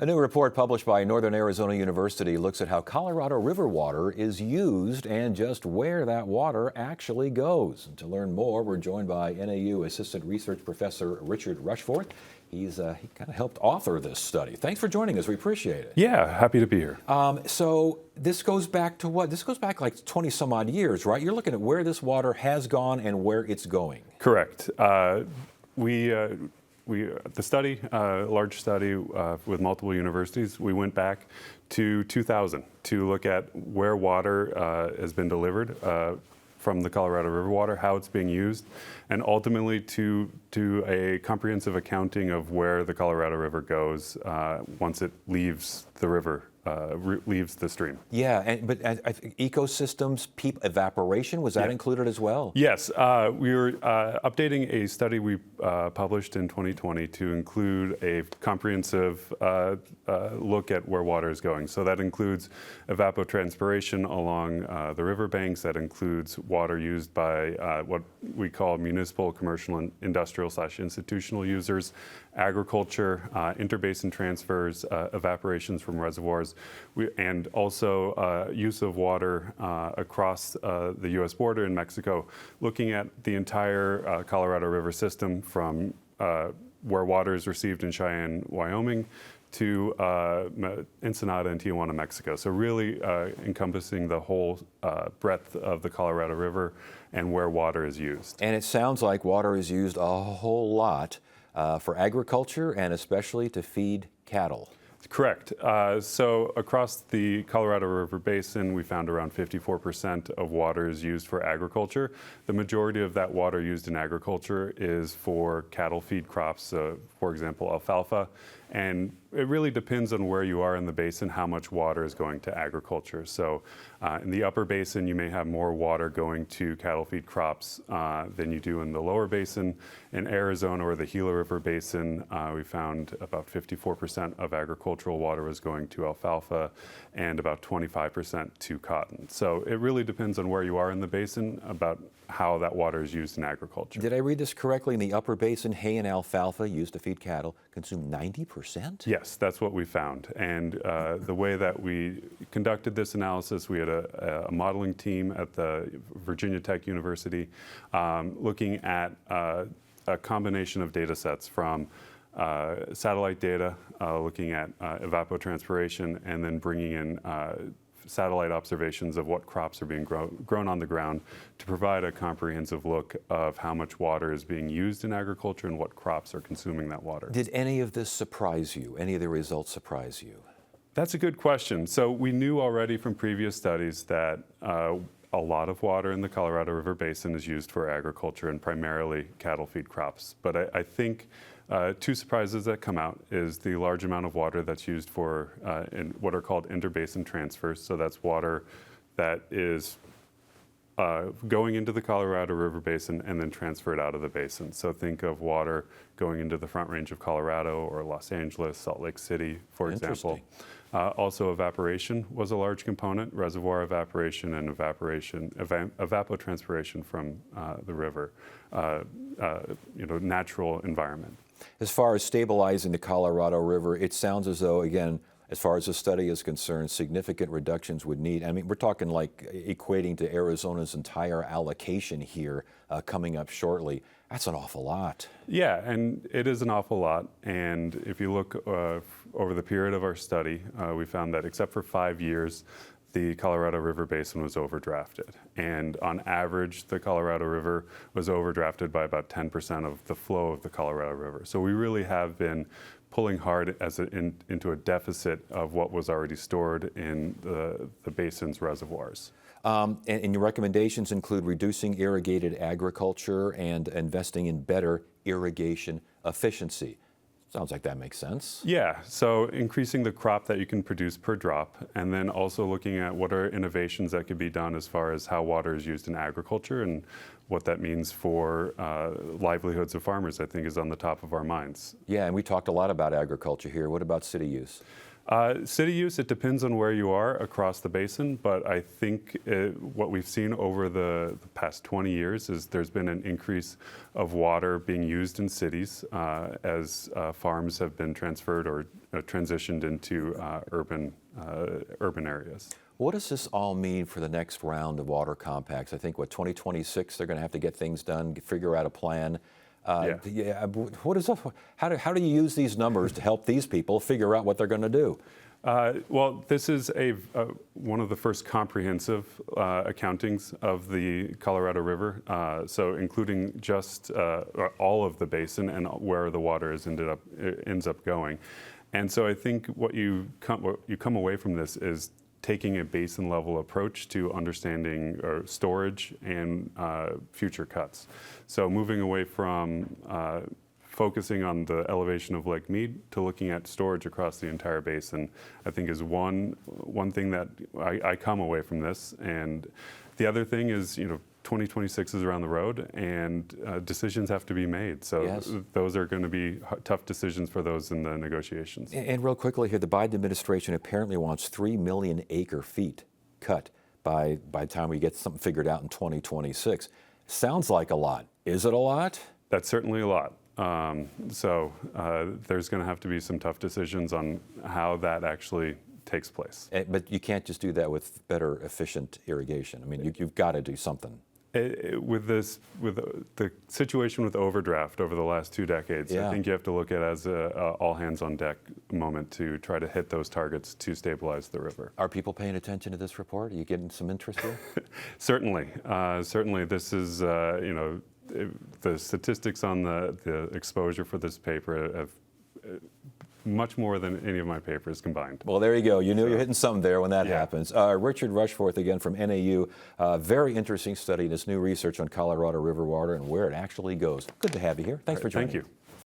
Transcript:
A new report published by Northern Arizona University looks at how Colorado River water is used and just where that water actually goes. And to learn more, we're joined by NAU Assistant Research Professor Richard Rushforth. He kind of helped author this study. Thanks for joining us. We appreciate it. Yeah, happy to be here. So this goes back to what? This goes back like 20 some odd years, right? You're looking at where this water has gone and where it's going. Correct. The study, a large study with multiple universities, we went back to 2000 to look at where water has been delivered from the Colorado River water, how it's being used, and ultimately to do a comprehensive accounting of where the Colorado River goes once it leaves the river. Leaves the stream. Yeah, but I think ecosystems, evaporation, was that included as well? Yes, we were updating a study we published in 2020 to include a comprehensive look at where water is going. So that includes evapotranspiration along the riverbanks. That includes water used by what we call municipal, commercial, and industrial/institutional users, agriculture, interbasin transfers, evaporations from reservoirs, and also use of water across the U.S. border in Mexico, looking at the entire Colorado River system from where water is received in Cheyenne, Wyoming, to Ensenada and Tijuana, Mexico. So really encompassing the whole breadth of the Colorado River and where water is used. And it sounds like water is used a whole lot for agriculture and especially to feed cattle. Correct. So across the Colorado River Basin, we found around 54% of water is used for agriculture. The majority of that water used in agriculture is for cattle feed crops, for example, alfalfa. And it really depends on where you are in the basin, how much water is going to agriculture. So in the upper basin, you may have more water going to cattle feed crops than you do in the lower basin. In Arizona or the Gila River Basin, we found about 54% of agricultural water was going to alfalfa and about 25% to cotton. So it really depends on where you are in the basin about how that water is used in agriculture. Did I read this correctly? In the upper basin, hay and alfalfa used to feed cattle consume 90%? Yes, that's what we found. And the way that we conducted this analysis, we had a modeling team at the Virginia Tech University looking at a combination of data sets from satellite data, looking at evapotranspiration, and then bringing in satellite observations of what crops are being grown on the ground to provide a comprehensive look of how much water is being used in agriculture and what crops are consuming that water. Did any of this surprise you? Any of the results surprise you? That's a good question. So we knew already from previous studies that a lot of water in the Colorado River Basin is used for agriculture and primarily cattle feed crops. But I think two surprises that come out is the large amount of water that's used for in what are called interbasin transfers. So that's water that is going into the Colorado River Basin and then transferred out of the basin. So think of water going into the Front Range of Colorado or Los Angeles, Salt Lake City, for example. Also, evaporation was a large component, reservoir evaporation and evapotranspiration from the river, natural environment. As far as stabilizing the Colorado River, it sounds as though, again, as far as the study is concerned, significant reductions would need. I mean, we're talking like equating to Arizona's entire allocation here coming up shortly. That's an awful lot. Yeah, and it is an awful lot. And if you look over the period of our study, we found that except for 5 years, the Colorado River Basin was overdrafted. And on average, the Colorado River was overdrafted by about 10% of the flow of the Colorado River. So we really have been pulling hard into a deficit of what was already stored in the basin's reservoirs. And your recommendations include reducing irrigated agriculture and investing in better irrigation efficiency. Sounds like that makes sense. Yeah, so increasing the crop that you can produce per drop, and then also looking at what are innovations that could be done as far as how water is used in agriculture and what that means for livelihoods of farmers, I think is on the top of our minds. Yeah, and we talked a lot about agriculture here. What about city use? City use, it depends on where you are across the basin, but I think what we've seen over the past 20 years is there's been an increase of water being used in cities as farms have been transferred or transitioned into urban areas. What does this all mean for the next round of water compacts? I think, 2026, they're going to have to get things done, figure out a plan. What is how do you use these numbers to help these people figure out what they're going to do? Well, this is one of the first comprehensive accountings of the Colorado River, so including just all of the basin and where the water ends up going. And so I think what you come away from this is taking a basin level approach to understanding storage and future cuts. So moving away from focusing on the elevation of Lake Mead to looking at storage across the entire basin, I think is one thing that I come away from this. And the other thing is, 2026 is around the road, and decisions have to be made. So yes, those are going to be tough decisions for those in the negotiations. And real quickly here, the Biden administration apparently wants 3 million acre-feet cut by the time we get something figured out in 2026. Sounds like a lot. Is it a lot? That's certainly a lot. So there's going to have to be some tough decisions on how that actually takes place. But you can't just do that with better, efficient irrigation. I mean, you've got to do something. With the situation with overdraft over the last 2 decades, yeah, I think you have to look at it as a all hands on deck moment to try to hit those targets to stabilize the river. Are people paying attention to this report? Are you getting some interest here? Certainly. Certainly, this is, the statistics on the exposure for this paper have much more than any of my papers combined. Well, there you go. You know you're hitting something there when that happens. Richard Rushforth again from NAU. Very interesting study in this new research on Colorado River water and where it actually goes. Good to have you here. Thanks for joining. Thank you.